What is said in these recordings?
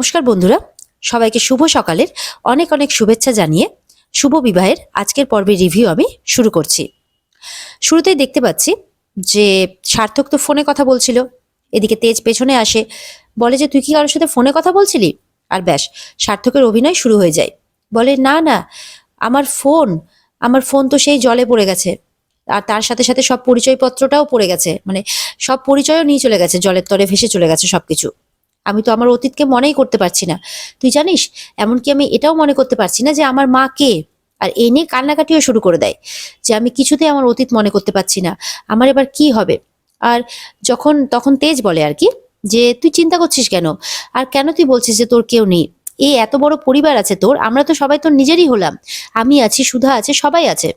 নমস্কার বন্ধুরা, সবাইকে শুভ সকালের অনেক অনেক শুভেচ্ছা জানিয়ে শুভ বিবাহের আজকের পর্বের রিভিউ আমি শুরু করছি। শুরুতেই দেখতে পাচ্ছি যে সার্থক তো ফোনে কথা বলছিল, এদিকে তেজ পেছনে আসে, বলে যে তুই কি কারোর সাথে ফোনে কথা বলছিলি? আর ব্যাস, সার্থকের অভিনয় শুরু হয়ে যায়। বলে না না, আমার ফোন আমার ফোন তো সেই জলে পড়ে গেছে, আর তার সাথে সাথে সব পরিচয়পত্রটাও পড়ে গেছে, মানে সব পরিচয়ও নিয়ে চলে গেছে, জলের তলে ভেসে চলে গেছে সবকিছু। আমি তো আমার অতীতকে মনেই করতে পারছি না, তুই জানিস, এমনকি আমি এটাও মনে করতে পারছি না যে আমার মা কে। আর এ নিয়ে কান্নাকাটিও শুরু করে দেয় যে আমি কিছুতেই আমার অতীত মনে করতে পারছি না, আমার এবার কি হবে। আর তখন তেজ বলে আর কি, যে তুই চিন্তা করছিস কেন, আর কেন তুই বলছিস যে তোর কেউ নেই? এই এত বড় পরিবার আছে তোর, আমরা তো সবাই তোর নিজেরই হলাম, আমি আছি, সুধা আছে, সবাই আছে।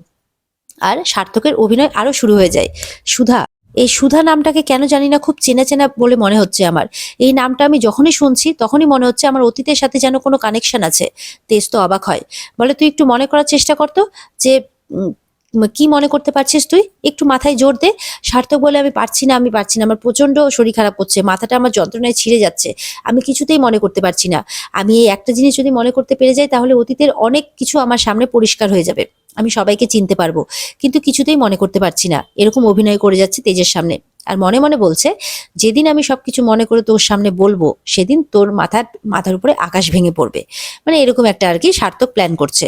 আর সার্থকের অভিনয় আরো শুরু হয়ে যায়। সুধা, এই সুধা নামটাকে কেন জানি না খুব চেনা চেনা বলে মনে হচ্ছে আমার। এই নামটা আমি যখনই শুনছি তখনই মনে হচ্ছে আমার অতীতের সাথে যেন কোনো কানেকশন আছে। তেজ তো অবাক হয়, বলে তুই একটু মনে করার চেষ্টা করতো যে কি মনে করতে পারছিস তুই, একটু মাথায় জোর দে। সার্থক বলে আমি পারছি না, আমার প্রচন্ড শরীর খারাপ হচ্ছে, মাথাটা আমার যন্ত্রণায় ছিঁড়ে যাচ্ছে, আমি কিছুতেই মনে করতে পারছি না। আমি এই একটা জিনিস যদি মনে করতে পেরে যাই তাহলে অতীতের অনেক কিছু আমার সামনে পরিষ্কার হয়ে যাবে, আমি সবাইকে চিনতে পারবো, কিন্তু কিছুতেই মনে করতে পারছি না। এরকম অভিনয় করে যাচ্ছে তেজের সামনে, আর মনে মনে বলছে যেদিন আমি সবকিছু মনে করে তোর সামনে বলবো সেদিন তোর মাথার উপরে আকাশ ভেঙে পড়বে, মানে এরকম একটা আর কি সার্থক প্ল্যান করছে।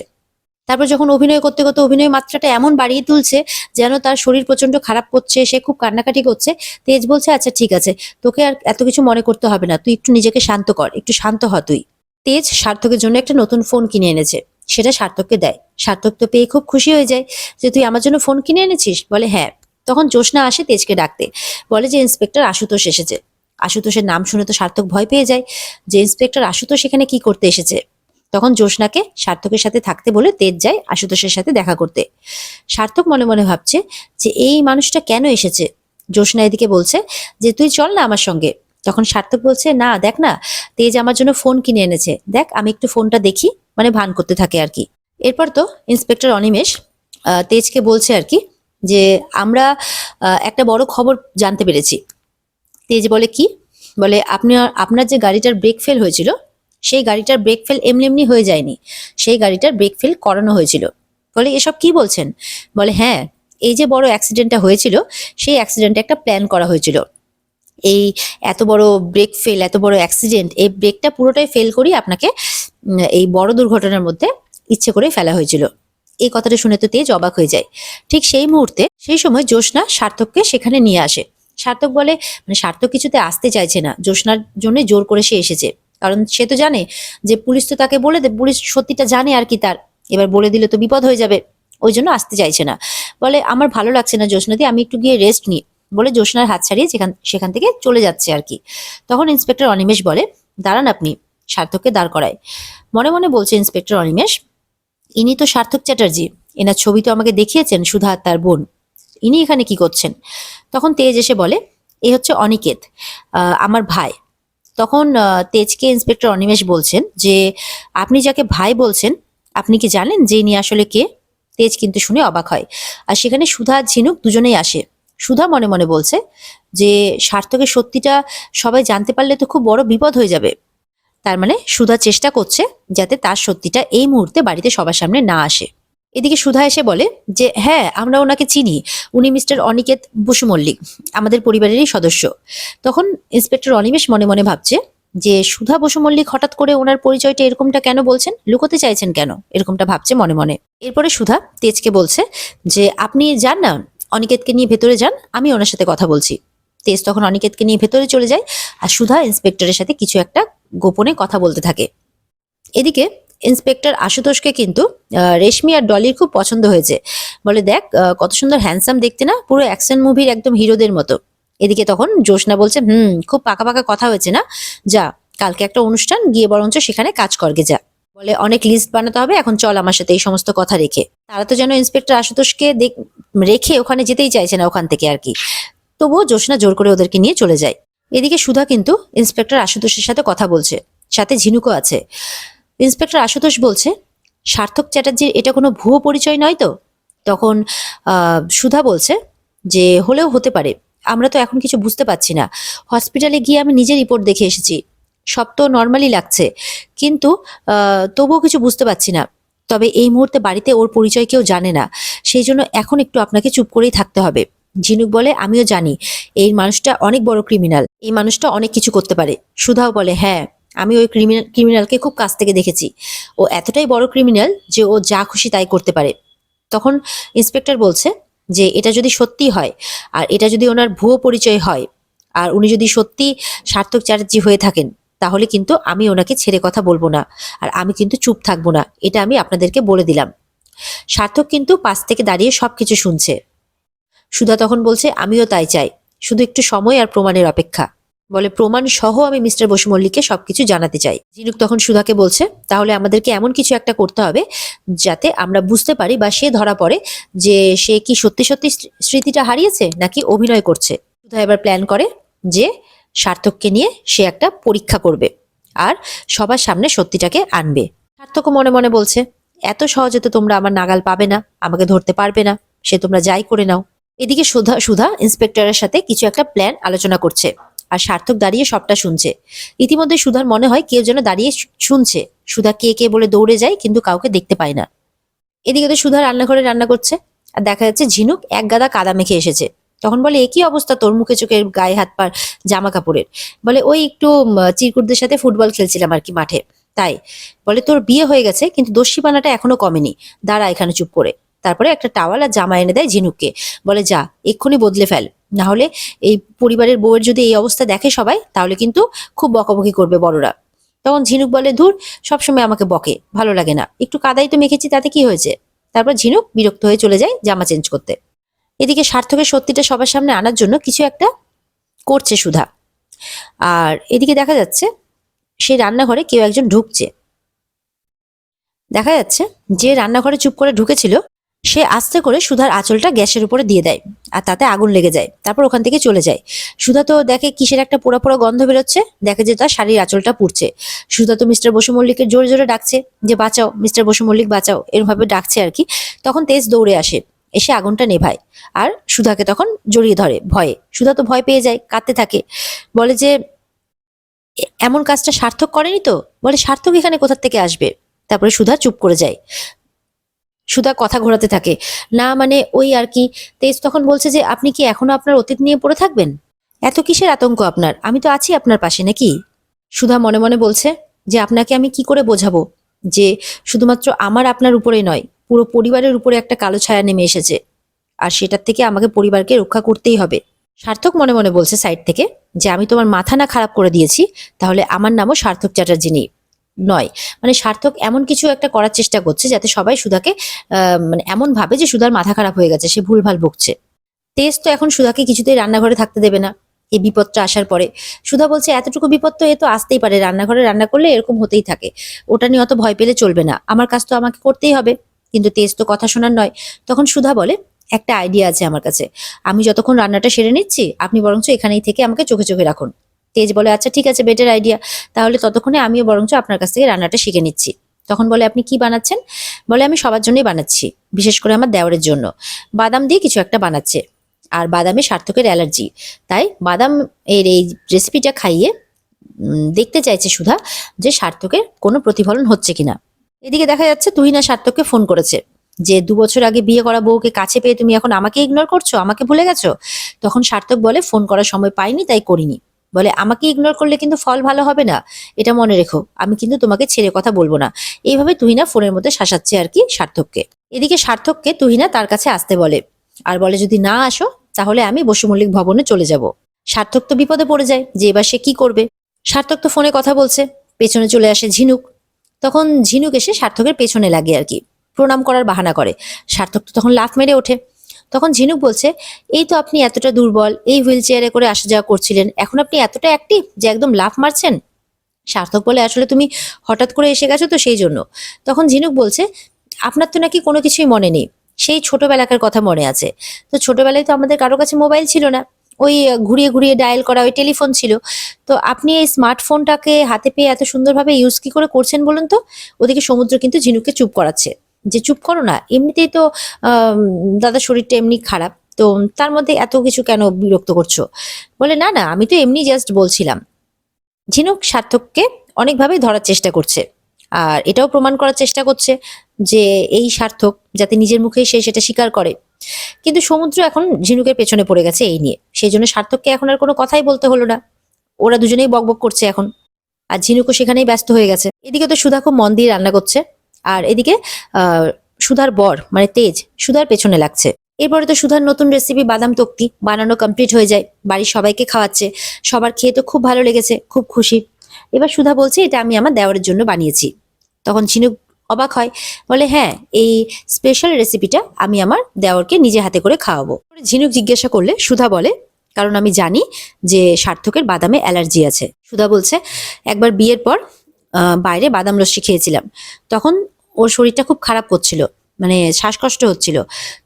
তারপর যখন অভিনয় করতে করতে অভিনয় মাত্রাটা এমন বাড়িয়ে তুলছে যেন তার শরীর প্রচন্ড খারাপ করছে, সে খুব কান্নাকাটি করছে। তেজ বলছে আচ্ছা ঠিক আছে, তোকে আর এত কিছু মনে করতে হবে না, তুই একটু নিজেকে শান্ত কর, একটু শান্ত হ তুই। তেজ সার্থকের জন্য একটা নতুন ফোন কিনে এনেছে, সেটা সার্থককে দেয়। সার্থক তো পেয়ে খুব খুশি হয়ে যায় যে তুই আমার জন্য ফোন কিনে এনেছিস, বলে হ্যাঁ। তখন জ্যোৎস্না আসে তেজকে ডাকতে, বলে যে ইন্সপেক্টর আশুতোষ এসেছে। আশুতোষের নাম শুনে তো সার্থক ভয় পেয়ে যায় যে ইন্সপেক্টর আশুতোষ এখানে কি করতে এসেছে। তখন জ্যোৎস্নাকে সার্থকের সাথে থাকতে বলে তেজ যায় আশুতোষের সাথে দেখা করতে। সার্থক মনে মনে ভাবছে যে এই মানুষটা কেন এসেছে। জ্যোৎস্না এদিকে বলছে যে তুই চল না আমার সঙ্গে। তখন সার্থক বলছে না দেখ না, তেজ আমার জন্য ফোন কিনে এনেছে, দেখ আমি একটু ফোনটা দেখি, মানে ভান করতে থাকে আর কি। এরপর তো ইন্সপেক্টর অনিমেষ তেজকে বলছে আর কি যে আমরা একটা বড় খবর জানতে পেরেছি। তেজ বলে কি? বলে আপনার যে গাড়িটার ব্রেক ফেল হয়েছিল, সেই গাড়িটার ব্রেক ফেল এমনি এমনি হয়ে যায়নি, সেই গাড়িটার ব্রেক ফেল করানো হয়েছিল। বলে এসব কি বলছেন? বলে হ্যাঁ, এই যে বড় অ্যাক্সিডেন্টটা হয়েছিল সেই অ্যাক্সিডেন্টে একটা প্ল্যান করা হয়েছিল। এই এত বড় ব্রেক ফেল, এত বড় অ্যাক্সিডেন্ট, এই ব্রেকটা পুরোটাই ফেল করিয়ে আপনাকে এই বড় দুর্ঘটনার মধ্যে ইচ্ছে করে ফেলা হয়েছিল। এই কথাটা শুনে তো তেজ অবাক হয়ে যায়। ঠিক সেই মুহূর্তে সেই সময় জ্যোৎস্না সার্থককে সেখানে নিয়ে আসে। সার্থক বলে, মানে সার্থক কিছুতে আসতে চাইছে না, জ্যোৎস্নার জন্য জোর করে সে এসেছে, কারণ সে তো জানে যে পুলিশ তো তাকে বলে দেবে, পুলিশ সত্যিটা জানে আর কি, তার এবার বলে দিলে তো বিপদ হয়ে যাবে, ওই জন্য আসতে চাইছে না। বলে আমার ভালো লাগছে না জ্যোৎস্নাদি, আমি একটু গিয়ে রেস্ট নিই, বলে জ্যোৎস্নার হাত ছাড়িয়ে সেখান থেকে চলে যাচ্ছে আর কি। তখন ইন্সপেক্টর অনিমেষ বলে দাঁড়ান আপনি, সার্থককে দাঁড় করায়। মনে মনে বলছে ইন্সপেক্টর অনিমেষ, ইনি তো সার্থক চ্যাটার্জি, এনার ছবি তো আমাকে দেখিয়েছেন, সুধা আর তার বোন, ইনি এখানে কি করছেন? তখন তেজ এসে বলে এ হচ্ছে অনিকেত, আমার ভাই। তখন তেজকে ইন্সপেক্টর অনিমেষ বলছেন যে আপনি যাকে ভাই বলছেন, আপনি কি জানেন যে ইনি আসলে কে? তেজ কিন্তু শুনে অবাক হয়। আর সেখানে সুধা আর ঝিনুক দুজনেই আসে। সুধা মনে মনে বলছে যে সার্থকের সত্যিটা সবাই জানতে পারলে তো খুব বড় বিপদ হয়ে যাবে। তার মানে সুধা চেষ্টা করছে যাতে তার সত্যিটা এই মুহূর্তে বাড়িতে সবার সামনে না আসে। এদিকে সুধা এসে বলে যে হ্যাঁ, আমরা ওনাকে চিনি, উনি মিস্টার অনিকেত বসু মল্লিক, আমাদের পরিবারেরই সদস্য। তখন ইন্সপেক্টর অনিমেষ মনে মনে ভাবছে যে সুধা বসু মল্লিক হঠাৎ করে ওনার পরিচয়টা এরকমটা কেন বলছেন, লুকোতে চাইছেন কেন, এরকমটা ভাবছে মনে মনে। এরপরে সুধা তেজকে বলছে যে আপনি যান না, অনিকেতকে নিয়ে ভেতরে যান, আমি ওনার সাথে কথা বলছি। তেজ তখন অনিকেতকে নিয়ে ভেতরে চলে যায়, আর সুধা ইন্সপেক্টরের সাথে কিছু একটা গোপনে কথা বলতে থাকে। এদিকে ইন্সপেক্টর আশুতোষকে কিন্তু রেশমি আর ডলির খুব পছন্দ হয়েছে। বলে দেখ কত সুন্দর হ্যান্ডসাম দেখতে না, পুরো অ্যাকশন মুভির একদম হিরোদের মতো। এদিকে তখন জ্যোৎস্না বলছে খুব পাকা পাকা কথা হয়েছে না, যা কালকে একটা অনুষ্ঠান, গিয়ে বরঞ্চ সেখানে কাজ করগে যা। বলে অনেক লিস্ট বানাতে হবে, এখন চল আমার সাথে এই সমস্ত কথা রেখে। তারা তো যেন ইন্সপেক্টর আশুতোষকে রেখে ওখানে যেতেই চাইছে না ওখান থেকে আর কি। তবুও জ্যোৎস্না জোর করে ওদেরকে নিয়ে চলে যায়। এদিকে সুধা কিন্তু ইন্সপেক্টর আশুতোষের সাথে কথা বলছে, সাথে ঝিনুকও আছে। ইন্সপেক্টর আশুতোষ বলছে সার্থক চ্যাটার্জির এটা কোনো ভুয়ো পরিচয় নয় তো? তখন সুধা বলছে যে হলেও হতে পারে, আমরা তো এখন কিছু বুঝতে পারছি না, হসপিটালে গিয়ে আমি নিজে রিপোর্ট দেখে এসেছি, সব তো নর্মালি লাগছে, কিন্তু তবুও কিছু বুঝতে পারছি না। তবে এই মুহূর্তে বাড়িতে ওর পরিচয় কেউ জানে না, সেই জন্য এখন একটু আপনাকে চুপ করেই থাকতে হবে। ঝিনুক বলে, আমিও জানি এই মানুষটা অনেক বড় ক্রিমিনাল, এই মানুষটা অনেক কিছু করতে পারে। সুধাও বলে, হ্যাঁ, আমি ওই ক্রিমিনালকে খুব কাছ থেকে দেখেছি। ও এতটাই বড় ক্রিমিনাল যে ও যা খুশি তাই করতে পারে। তখন ইন্সপেক্টর বলছে যে এটা যদি সত্যি হয়, আর এটা যদি ওনার ভুয়ো পরিচয় হয়, আর উনি যদি সত্যি সার্থক চ্যাটার্জি হয়ে থাকেন, তাহলে কিন্তু আমি ওনাকে ছেড়ে কথা বলবো না, আর আমি কিন্তু চুপ থাকবো না, এটা আমি আপনাদেরকে বলে দিলাম। সার্থক কিন্তু পাশ থেকে দাঁড়িয়ে সবকিছু শুনছে। সুধা তখন বলছে, আমিও তাই চাই, শুধু একটু সময় আর প্রমাণের অপেক্ষা। বলে, প্রমাণ সহ আমি মিস্টার বসু মল্লিককে সবকিছু জানাতে চাই। ঝিনুক তখন সুধাকে বলছে, তাহলে আমাদেরকে এমন কিছু একটা করতে হবে যাতে আমরা বুঝতে পারি বা সে ধরা পড়ে যে সে কি সত্যি সত্যি স্মৃতিটা হারিয়েছে নাকি অভিনয় করছে। সুধা এবার প্ল্যান করে যে সার্থককে নিয়ে সে একটা পরীক্ষা করবে আর সবার সামনে সত্যিটাকে আনবে। সার্থকও মনে মনে বলছে, এত সহজে তো তোমরা আমার নাগাল পাবে না, আমাকে ধরতে পারবে না, সে তোমরা যাই করে নাও। এদিকে সুধা সুধা ইন্সপেক্টরের সাথে কিছু একটা প্ল্যান আলোচনা করছে, আর সার্থক দাঁড়িয়ে সবটা শুনছে। ইতিমধ্যে সুধার মনে হয় কেউ যেন দাঁড়িয়ে শুনছে। সুধা কে কে বলে দৌড়ে যায়, কিন্তু কাউকে দেখতে পায় না। এদিকে তো সুধা রান্নাঘরে রান্না করছে, আর দেখা যাচ্ছে ঝিনুক এক গাদা কাদা মেখে এসেছে। তখন বলে, একই অবস্থা তোর, মুখে চোখে গায়ে হাত পার জামা কাপড়ের। বলে, ওই একটু চিরকুটদের সাথে ফুটবল খেলছিলাম আর কি মাঠে, তাই। বলে, তোর বিয়ে হয়ে গেছে কিন্তু দস্যিপানাটা এখনো কমেনি, দাঁড়া এখানে চুপ করে। তারপরে একটা টাওয়াল আর জামা এনে দেয় ঝিনুককে। বলে, যা এক্ষুনি বদলে ফেল, না হলে এই পরিবারের বউয়ের যদি এই অবস্থা দেখে সবাই, তাহলে কিন্তু খুব বকাবকি করবে বড়রা। তখন ঝিনুক বলে, ধুর, সবসময় আমাকে বকে, ভালো লাগে না, একটু কাদাই তো মেখেছি, তাতে কি হয়েছে। তারপর ঝিনুক বিরক্ত হয়ে চলে যায় জামা চেঞ্জ করতে। এদিকে সার্থকের সত্যিটা সবার সামনে আনার জন্য কিছু একটা করছে সুধা। আর এদিকে দেখা যাচ্ছে সেই রান্নাঘরে কেউ একজন ঢুকছে। দেখা যাচ্ছে যে রান্নাঘরে চুপ করে ঢুকেছিল সে আস্তে করে সুধার আঁচলটা গ্যাসের উপরে দিয়ে দেয়, আর তাতে আগুন লেগে যায়। তারপর ওখান থেকে চলে যায়। সুধা তো দেখে কিসের একটা পোড়া পোড়া গন্ধ বেরোচ্ছে, দেখে যে তার শাড়ির আঁচলটা পুড়ছে। সুধা তো মিস্টার বসু মল্লিকের জোরে জোরে ডাকছে যে বাঁচাও, মিস্টার বসু মল্লিক বাঁচাও, এরভাবে ডাকছে আর কি। তখন তেজ দৌড়ে আসে, এসে আগুনটা নেভায়, আর সুধাকে তখন জড়িয়ে ধরে ভয়ে। সুধা তো ভয় পেয়ে যায়, কাঁদতে থাকে। বলে যে এমন কাজটা সার্থক করেনি তো। বলে, সার্থক এখানে কোথা থেকে আসবে। তারপরে সুধা চুপ করে যায়। সুধা কথা ঘোরাতে থাকে, না মানে ওই আর কি। তেজ তখন বলছে যে আপনি কি এখনো আপনার অতীত নিয়ে পড়ে থাকবেন, এত কিসের আতঙ্ক আপনার, আমি তো আছি আপনার পাশে নাকি। সুধা মনে মনে বলছে যে আপনাকে আমি কি করে বোঝাবো যে শুধুমাত্র আমার আপনার উপরে নয়, পুরো পরিবারের উপরে একটা কালো ছায়া নেমে এসেছে, আর সেটার থেকে আমাকে পরিবারকে রক্ষা করতেই হবে। সার্থক মনে মনে বলছে সাইড থেকে যে আমি তোমার মাথা না খারাপ করে দিয়েছি, তাহলে আমার নামও সার্থক চ্যাটার্জি নেই নয়। মানে সার্থক এমন কিছু একটা করার চেষ্টা করছে যাতে সবাই সুধাকে মানে এমন ভাবে যে সুধার মাথা খারাপ হয়ে গেছে, সে ভুলভাল বকছে। তেজ তো এখন সুধাকে কিছুতেই রান্নাঘরে থাকতে দেবে না এই বিপদটা আসার পরে। সুধা বলছে, এতটুকু বিপদ তো এ তো আসতেই পারে, রান্নাঘরে রান্না করলে এরকম হতেই থাকে, ওটা নিয়ে অত ভয় পেলে চলবে না, আমার কাজ তো আমাকে করতেই হবে। কিন্তু তেজ তো কথা শোনার নয়। তখন সুধা বলে, একটা আইডিয়া আছে আমার কাছে, আমি যতক্ষণ রান্নাটা সেরে নিচ্ছি আপনি বরঞ্চ এখানেই থেকে আমাকে চোখে চোখে রাখুন। তেজ বলে, আচ্ছা ঠিক আছে, বেটার আইডিয়া, তাহলে ততক্ষণে আমিও বরঞ্চ আপনার কাছ থেকে রান্নাটা শিখে নিচ্ছি। তখন বলে, আপনি কি বানাচ্ছেন। বলে, আমি সবার জন্যই বানাচ্ছি, বিশেষ করে আমার দেওরের জন্য, বাদাম দিয়ে কিছু একটা বানাচ্ছে, আর বাদামে সার্থকের অ্যালার্জি, তাই বাদাম এর এই রেসিপিটা খাইয়ে দেখতে চাইছে সুধা যে সার্থকের কোনো প্রতিফলন হচ্ছে কিনা। এদিকে দেখা যাচ্ছে তুহিনা সার্থককে ফোন করেছে যে 2 বছর আগে বিয়ে করা বউকে কাছে পেয়ে তুমি এখন আমাকে ইগনোর করছো, আমাকে ভুলে গেছো। তখন সার্থক বলে, ফোন করার সময় পাইনি তাই করিনি। বলে, আমাকে ইগনোর করলে কিন্তু ফল ভালো হবে না, এটা মনে রেখো, আমি কিন্তু তোমাকে ছেড়ে কথা বলবো না। এইভাবে তুহিনা ফোনের মধ্যে শাসাচ্ছে আর কি সার্থককে। এদিকে সার্থককে তুহিনা তার কাছে আসতে বলে, আর বলে যদি না আসো তাহলে আমি বসু মল্লিক ভবনে চলে যাব। সার্থক তো বিপদে পড়ে যায় যে এবার সে কি করবে। সার্থক তো ফোনে কথা বলছে, পেছনে চলে আসে ঝিনুক। তখন ঝিনুক এসে সার্থকের পেছনে লাগে আর কি, প্রণাম করার বাহানা করে। সার্থক তো তখন লাফ মেরে ওঠে। তখন ঝিনুক বলছে, এই তো আপনি এতটা দুর্বল, এই হুইল চেয়ারে করে আসা যাওয়া করছিলেন, এখন আপনি এতটা অ্যাক্টিভ যে একদম লাফ মারছেন। সার্থক বলে, আসলে তুমি হঠাৎ করে এসে গেছো তো সেই জন্য। তখন ঝিনুক বলছে, আপনার তো নাকি কোনো কিছুই মনে নেই, সেই ছোটবেলাকার কথা মনে আছে। তো ছোটবেলায় তো আমাদের কারো কাছে মোবাইল ছিল না, ওই ঘুরিয়ে ঘুরিয়ে ডায়াল করা ওই টেলিফোন ছিল। তো আপনি এই স্মার্টফোনটাকে হাতে পেয়ে এত সুন্দরভাবে ইউজ কি করে করছেন বলুন তো। ওদিকে সমুদ্র কিন্তু ঝিনুককে চুপ করাচ্ছে যে চুপ করো না, এমনিতেই তো দাদার শরীরটা এমনি খারাপ, তো তার মধ্যে এত কিছু কেন বিরক্ত করছো। বলে, না না, আমি তো এমনি জাস্ট বলছিলাম। ঝিনুক সার্থককে অনেকভাবেই ধরার চেষ্টা করছে, আর এটাও প্রমাণ করার চেষ্টা করছে যে এই সার্থক যাতে নিজের মুখেই সে সেটা স্বীকার করে। কিন্তু সমুদ্র এখন ঝিনুকের পেছনে পড়ে গেছে এই নিয়ে, সেই জন্য সার্থককে এখন আর কোনো কথাই বলতে হলো না। ওরা দুজনেই বকবক করছে এখন, আর ঝিনুকও সেখানেই ব্যস্ত হয়ে গেছে। এদিকে তো সুধা খুব মন দিয়ে রান্না করছে, আর এদিকে সুধার বর মানে তেজ সুধার পেছনে লাগছে। এরপরে তো সুধার নতুন রেসিপি বাদাম তক্তি বানানো কমপ্লিট হয়ে যায়, বাড়ির সবাইকে খাওয়াচ্ছে, সবার খেয়ে তো খুব ভালো লেগেছে, খুব খুশি। এবার সুধা বলছে এটা আমি আমার দেওরের জন্য বানিয়েছি। তখন ঝিনুক অবাক হয়, বলে হ্যাঁ, এই স্পেশাল রেসিপিটা আমি আমার দেওরকে নিজে হাতে করে খাওয়াবো। ঝিনুক জিজ্ঞাসা করলে সুধা বলে কারণ আমি জানি যে সার্থকের বাদামে অ্যালার্জি আছে। সুধা বলছে একবার বিয়ের পর বাইরে বাদাম লস্যি খেয়েছিলাম, তখন ওর শরীরটা খুব খারাপ করছিল, মানে শ্বাসকষ্ট হচ্ছিল।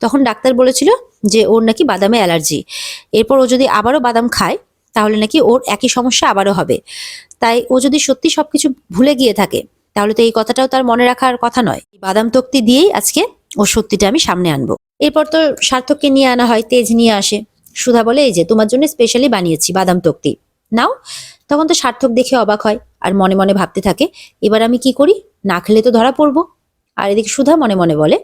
তখন ডাক্তার বলেছিল যে ওর নাকি বাদামে অ্যালার্জি, এরপর ও যদি আবারও বাদাম খায় তাহলে নাকি ওর একই সমস্যা আবারও হবে। তাই ও যদি সত্যি সবকিছু ভুলে গিয়ে থাকে তাহলে তো এই কথাটাও তার মনে রাখার কথা নয়। বাদাম তক্তি দিয়েই আজকে ওর সত্যিটা আমি সামনে আনবো। এরপর তো সার্থককে নিয়ে আনা হয়, তেজ নিয়ে আসে। সুধা বলে এই যে তোমার জন্য স্পেশালি বানিয়েছি বাদাম তক্তি, নাও। তখন তো সার্থক দেখে অবাক হয় আর মনে মনে ভাবতে থাকে এবার আমি কি করি, না খেলে তো ধরা পড়বো। আর এদিকে সুধা মনে মনে বলে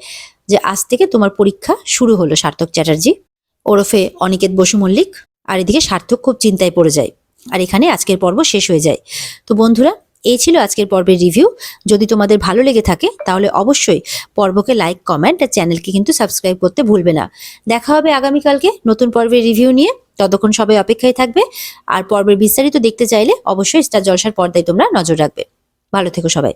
যে আজ থেকে তোমার পরীক্ষা শুরু হলো সার্থক চ্যাটার্জি, ওরফে অনিকেত বসু মল্লিক। আর এদিকে সার্থক খুব চিন্তায় পড়ে যায়, আর এখানে আজকের পর্ব শেষ হয়ে যায়। তো বন্ধুরা, এই ছিল আজকের পর্বের রিভিউ। যদি তোমাদের ভালো লেগে থাকে তাহলে অবশ্যই পর্বকে লাইক, কমেন্ট আর চ্যানেলকে কিন্তু সাবস্ক্রাইব করতে ভুলবে না। দেখা হবে আগামীকালকে নতুন পর্বের রিভিউ নিয়ে, ততক্ষণ সবাই অপেক্ষায় থাকবে। আর পর্বের বিস্তারিত দেখতে চাইলে অবশ্যই স্টার জলসার পর্দায় তোমরা নজর রাখবে। ভালো থেকো সবাই।